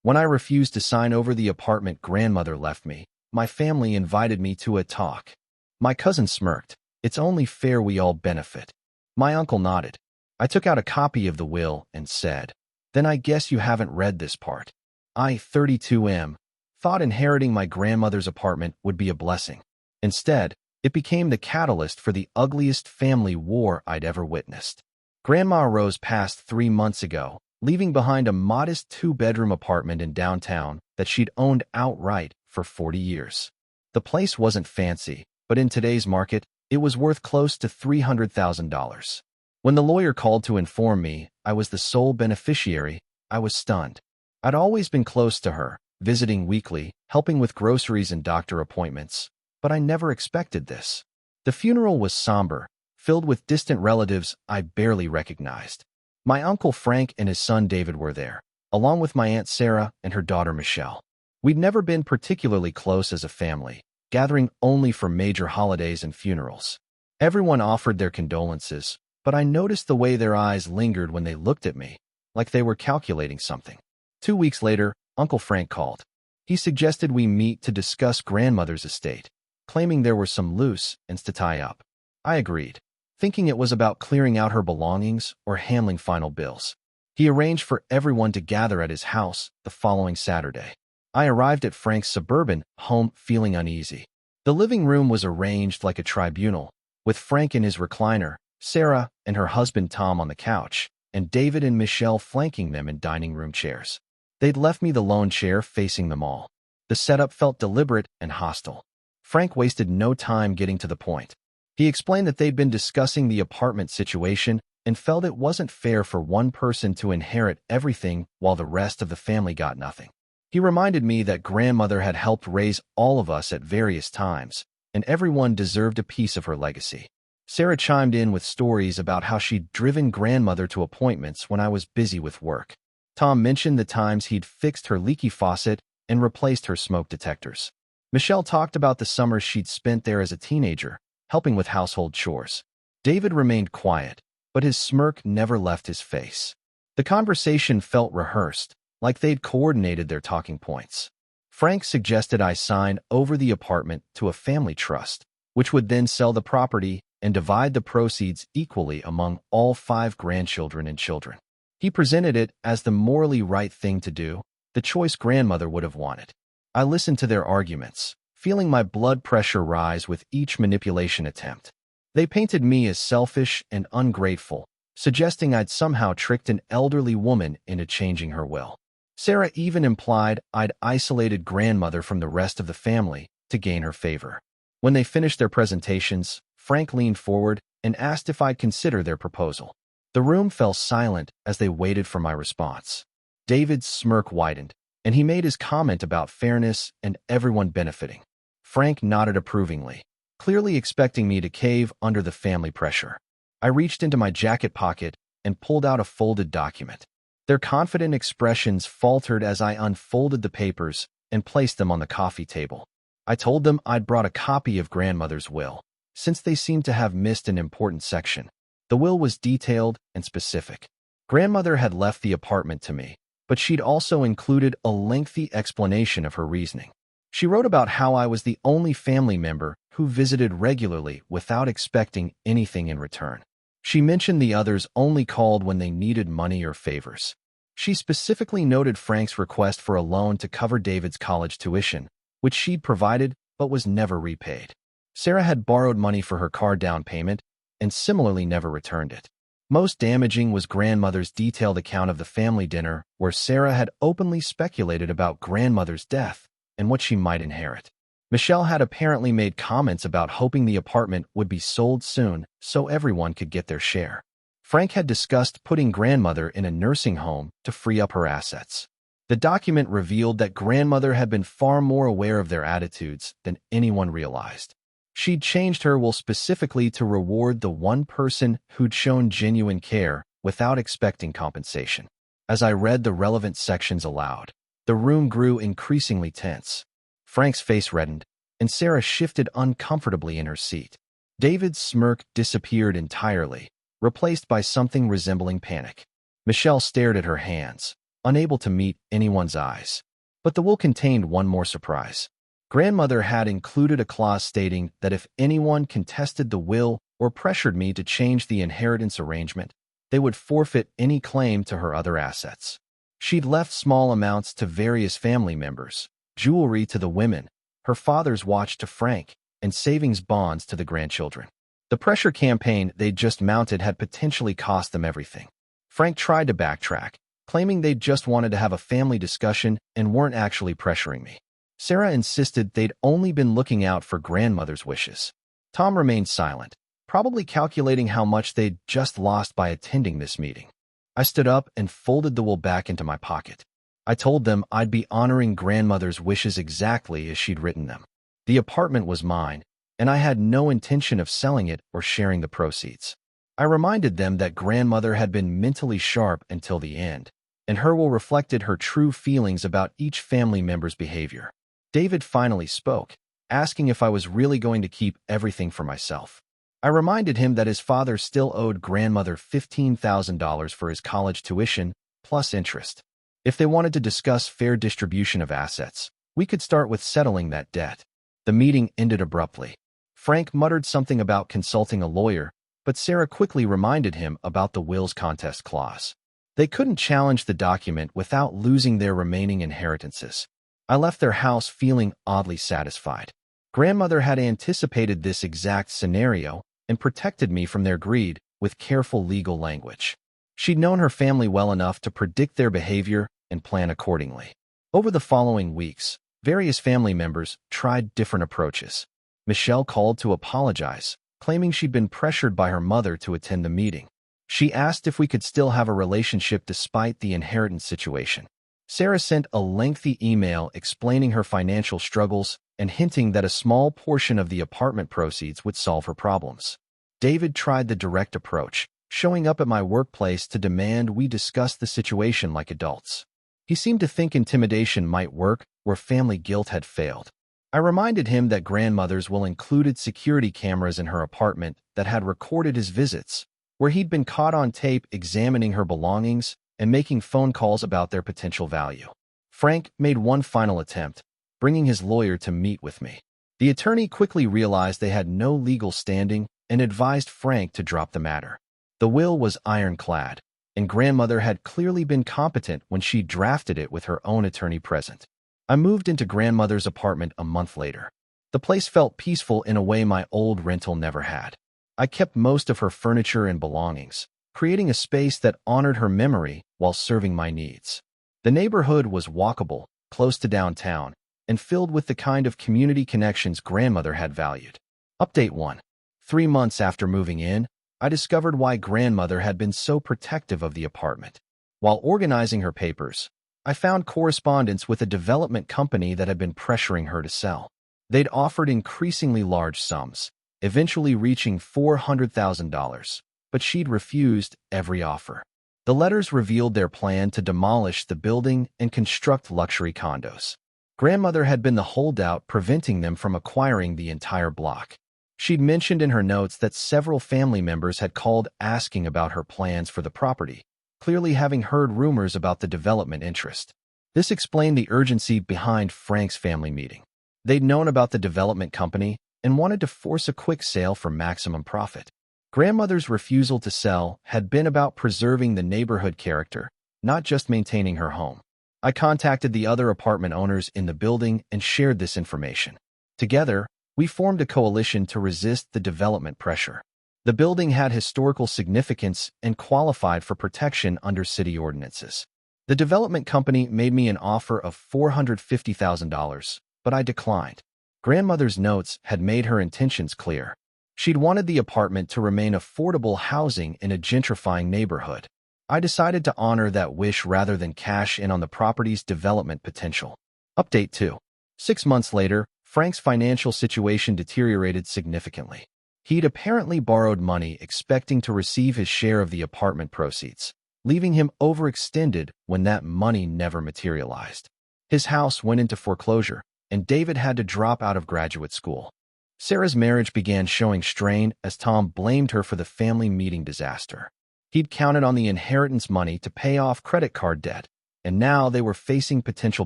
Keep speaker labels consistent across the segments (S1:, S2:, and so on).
S1: When I refused to sign over the apartment grandmother left me, my family invited me to a talk. My cousin smirked. It's only fair we all benefit. My uncle nodded. I took out a copy of the will and said, then I guess you haven't read this part. I, 32M, thought inheriting my grandmother's apartment would be a blessing. Instead, it became the catalyst for the ugliest family war I'd ever witnessed. Grandma Rose passed 3 months ago, leaving behind a modest 2-bedroom apartment in downtown that she'd owned outright for 40 years. The place wasn't fancy, but in today's market, it was worth close to $300,000. When the lawyer called to inform me I was the sole beneficiary, I was stunned. I'd always been close to her, visiting weekly, helping with groceries and doctor appointments, but I never expected this. The funeral was somber, filled with distant relatives I barely recognized. My uncle Frank and his son David were there, along with my Aunt Sarah and her daughter Michelle. We'd never been particularly close as a family, gathering only for major holidays and funerals. Everyone offered their condolences, but I noticed the way their eyes lingered when they looked at me, like they were calculating something. 2 weeks later, Uncle Frank called. He suggested we meet to discuss grandmother's estate, claiming there were some loose ends to tie up. I agreed, thinking it was about clearing out her belongings or handling final bills. He arranged for everyone to gather at his house the following Saturday. I arrived at Frank's suburban home feeling uneasy. The living room was arranged like a tribunal, with Frank in his recliner, Sarah and her husband Tom on the couch, and David and Michelle flanking them in dining room chairs. They'd left me the lone chair facing them all. The setup felt deliberate and hostile. Frank wasted no time getting to the point. He explained that they'd been discussing the apartment situation and felt it wasn't fair for one person to inherit everything while the rest of the family got nothing. He reminded me that grandmother had helped raise all of us at various times, and everyone deserved a piece of her legacy. Sarah chimed in with stories about how she'd driven grandmother to appointments when I was busy with work. Tom mentioned the times he'd fixed her leaky faucet and replaced her smoke detectors. Michelle talked about the summers she'd spent there as a teenager, helping with household chores. David remained quiet, but his smirk never left his face. The conversation felt rehearsed, like they'd coordinated their talking points. Frank suggested I sign over the apartment to a family trust, which would then sell the property and divide the proceeds equally among all 5 grandchildren and children. He presented it as the morally right thing to do, the choice grandmother would have wanted. I listened to their arguments, feeling my blood pressure rise with each manipulation attempt. They painted me as selfish and ungrateful, suggesting I'd somehow tricked an elderly woman into changing her will. Sarah even implied I'd isolated grandmother from the rest of the family to gain her favor. When they finished their presentations, Frank leaned forward and asked if I'd consider their proposal. The room fell silent as they waited for my response. David's smirk widened, and he made his comment about fairness and everyone benefiting. Frank nodded approvingly, clearly expecting me to cave under the family pressure. I reached into my jacket pocket and pulled out a folded document. Their confident expressions faltered as I unfolded the papers and placed them on the coffee table. I told them I'd brought a copy of grandmother's will, since they seemed to have missed an important section. The will was detailed and specific. Grandmother had left the apartment to me, but she'd also included a lengthy explanation of her reasoning. She wrote about how I was the only family member who visited regularly without expecting anything in return. She mentioned the others only called when they needed money or favors. She specifically noted Frank's request for a loan to cover David's college tuition, which she'd provided but was never repaid. Sarah had borrowed money for her car down payment and similarly never returned it. Most damaging was grandmother's detailed account of the family dinner, where Sarah had openly speculated about grandmother's death and what she might inherit. Michelle had apparently made comments about hoping the apartment would be sold soon so everyone could get their share. Frank had discussed putting grandmother in a nursing home to free up her assets. The document revealed that grandmother had been far more aware of their attitudes than anyone realized. She'd changed her will specifically to reward the one person who'd shown genuine care without expecting compensation. As I read the relevant sections aloud, the room grew increasingly tense. Frank's face reddened, and Sarah shifted uncomfortably in her seat. David's smirk disappeared entirely, replaced by something resembling panic. Michelle stared at her hands, unable to meet anyone's eyes. But the will contained one more surprise. Grandmother had included a clause stating that if anyone contested the will or pressured me to change the inheritance arrangement, they would forfeit any claim to her other assets. She'd left small amounts to various family members, jewelry to the women, her father's watch to Frank, and savings bonds to the grandchildren. The pressure campaign they'd just mounted had potentially cost them everything. Frank tried to backtrack, claiming they'd just wanted to have a family discussion and weren't actually pressuring me. Sarah insisted they'd only been looking out for grandmother's wishes. Tom remained silent, probably calculating how much they'd just lost by attending this meeting. I stood up and folded the will back into my pocket. I told them I'd be honoring grandmother's wishes exactly as she'd written them. The apartment was mine, and I had no intention of selling it or sharing the proceeds. I reminded them that grandmother had been mentally sharp until the end, and her will reflected her true feelings about each family member's behavior. David finally spoke, asking if I was really going to keep everything for myself. I reminded him that his father still owed grandmother $15,000 for his college tuition, plus interest. If they wanted to discuss fair distribution of assets, we could start with settling that debt. The meeting ended abruptly. Frank muttered something about consulting a lawyer, but Sarah quickly reminded him about the will's contest clause. They couldn't challenge the document without losing their remaining inheritances. I left their house feeling oddly satisfied. Grandmother had anticipated this exact scenario and protected me from their greed with careful legal language. She'd known her family well enough to predict their behavior and plan accordingly. Over the following weeks, various family members tried different approaches. Michelle called to apologize, claiming she'd been pressured by her mother to attend the meeting. She asked if we could still have a relationship despite the inheritance situation. Sarah sent a lengthy email explaining her financial struggles and hinting that a small portion of the apartment proceeds would solve her problems. David tried the direct approach, showing up at my workplace to demand we discuss the situation like adults. He seemed to think intimidation might work where family guilt had failed. I reminded him that grandmother's will included security cameras in her apartment that had recorded his visits, where he'd been caught on tape examining her belongings and making phone calls about their potential value. Frank made one final attempt, bringing his lawyer to meet with me. The attorney quickly realized they had no legal standing and advised Frank to drop the matter. The will was ironclad, and grandmother had clearly been competent when she drafted it with her own attorney present. I moved into grandmother's apartment a month later. The place felt peaceful in a way my old rental never had. I kept most of her furniture and belongings, creating a space that honored her memory while serving my needs. The neighborhood was walkable, close to downtown, and filled with the kind of community connections grandmother had valued. Update 1. 3 months after moving in, I discovered why grandmother had been so protective of the apartment. While organizing her papers, I found correspondence with a development company that had been pressuring her to sell. They'd offered increasingly large sums, eventually reaching $400,000, but she'd refused every offer. The letters revealed their plan to demolish the building and construct luxury condos. Grandmother had been the holdout preventing them from acquiring the entire block. She'd mentioned in her notes that several family members had called asking about her plans for the property, clearly having heard rumors about the development interest. This explained the urgency behind Frank's family meeting. They'd known about the development company and wanted to force a quick sale for maximum profit. Grandmother's refusal to sell had been about preserving the neighborhood character, not just maintaining her home. I contacted the other apartment owners in the building and shared this information. Together, we formed a coalition to resist the development pressure. The building had historical significance and qualified for protection under city ordinances. The development company made me an offer of $450,000, but I declined. Grandmother's notes had made her intentions clear. She'd wanted the apartment to remain affordable housing in a gentrifying neighborhood. I decided to honor that wish rather than cash in on the property's development potential. Update 2. 6 months later, Frank's financial situation deteriorated significantly. He'd apparently borrowed money expecting to receive his share of the apartment proceeds, leaving him overextended when that money never materialized. His house went into foreclosure, and David had to drop out of graduate school. Sarah's marriage began showing strain as Tom blamed her for the family meeting disaster. He'd counted on the inheritance money to pay off credit card debt, and now they were facing potential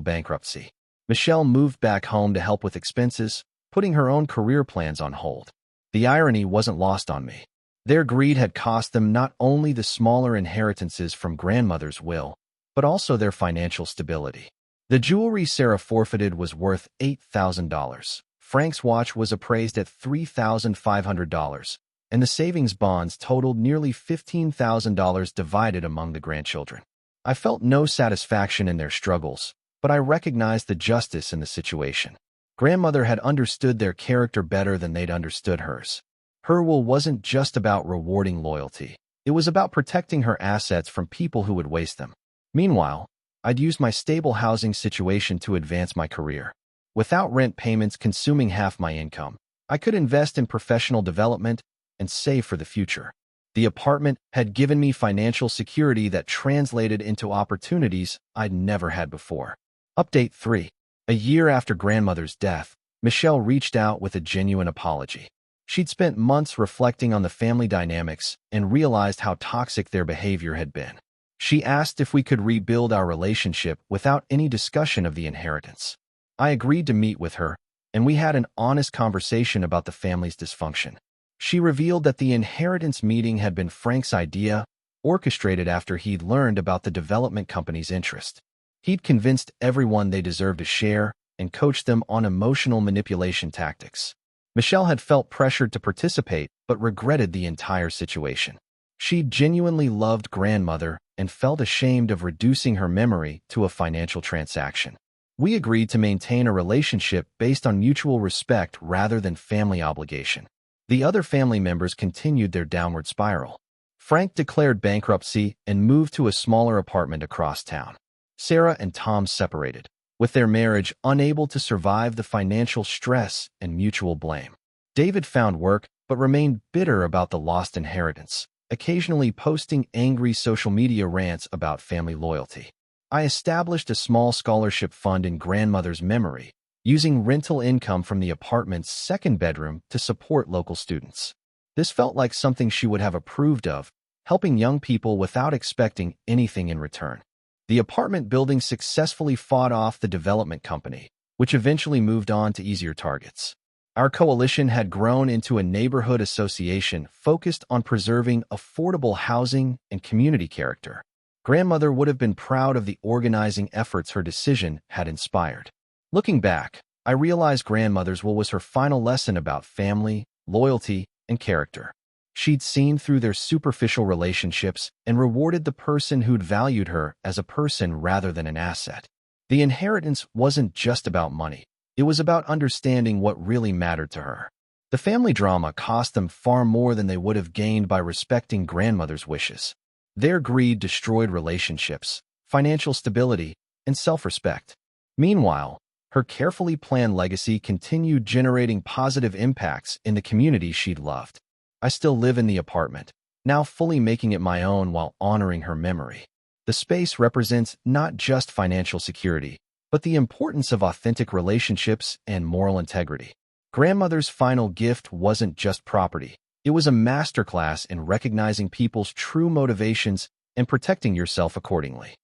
S1: bankruptcy. Michelle moved back home to help with expenses, putting her own career plans on hold. The irony wasn't lost on me. Their greed had cost them not only the smaller inheritances from grandmother's will, but also their financial stability. The jewelry Sarah forfeited was worth $8,000. Frank's watch was appraised at $3,500, and the savings bonds totaled nearly $15,000 divided among the grandchildren. I felt no satisfaction in their struggles, but I recognized the justice in the situation. Grandmother had understood their character better than they'd understood hers. Her will wasn't just about rewarding loyalty. It was about protecting her assets from people who would waste them. Meanwhile, I'd used my stable housing situation to advance my career. Without rent payments consuming half my income, I could invest in professional development and save for the future. The apartment had given me financial security that translated into opportunities I'd never had before. Update 3. A year after grandmother's death, Michelle reached out with a genuine apology. She'd spent months reflecting on the family dynamics and realized how toxic their behavior had been. She asked if we could rebuild our relationship without any discussion of the inheritance. I agreed to meet with her, and we had an honest conversation about the family's dysfunction. She revealed that the inheritance meeting had been Frank's idea, orchestrated after he'd learned about the development company's interest. He'd convinced everyone they deserved a share and coached them on emotional manipulation tactics. Michelle had felt pressured to participate but regretted the entire situation. She genuinely loved grandmother and felt ashamed of reducing her memory to a financial transaction. We agreed to maintain a relationship based on mutual respect rather than family obligation. The other family members continued their downward spiral. Frank declared bankruptcy and moved to a smaller apartment across town. Sarah and Tom separated, with their marriage unable to survive the financial stress and mutual blame. David found work but remained bitter about the lost inheritance, occasionally posting angry social media rants about family loyalty. I established a small scholarship fund in grandmother's memory, using rental income from the apartment's second bedroom to support local students. This felt like something she would have approved of, helping young people without expecting anything in return. The apartment building successfully fought off the development company, which eventually moved on to easier targets. Our coalition had grown into a neighborhood association focused on preserving affordable housing and community character. Grandmother would have been proud of the organizing efforts her decision had inspired. Looking back, I realized grandmother's will was her final lesson about family, loyalty, and character. She'd seen through their superficial relationships and rewarded the person who'd valued her as a person rather than an asset. The inheritance wasn't just about money. It was about understanding what really mattered to her. The family drama cost them far more than they would have gained by respecting grandmother's wishes. Their greed destroyed relationships, financial stability, and self-respect. Meanwhile, her carefully planned legacy continued generating positive impacts in the community she'd loved. I still live in the apartment, now fully making it my own while honoring her memory. The space represents not just financial security, but the importance of authentic relationships and moral integrity. Grandmother's final gift wasn't just property. It was a masterclass in recognizing people's true motivations and protecting yourself accordingly.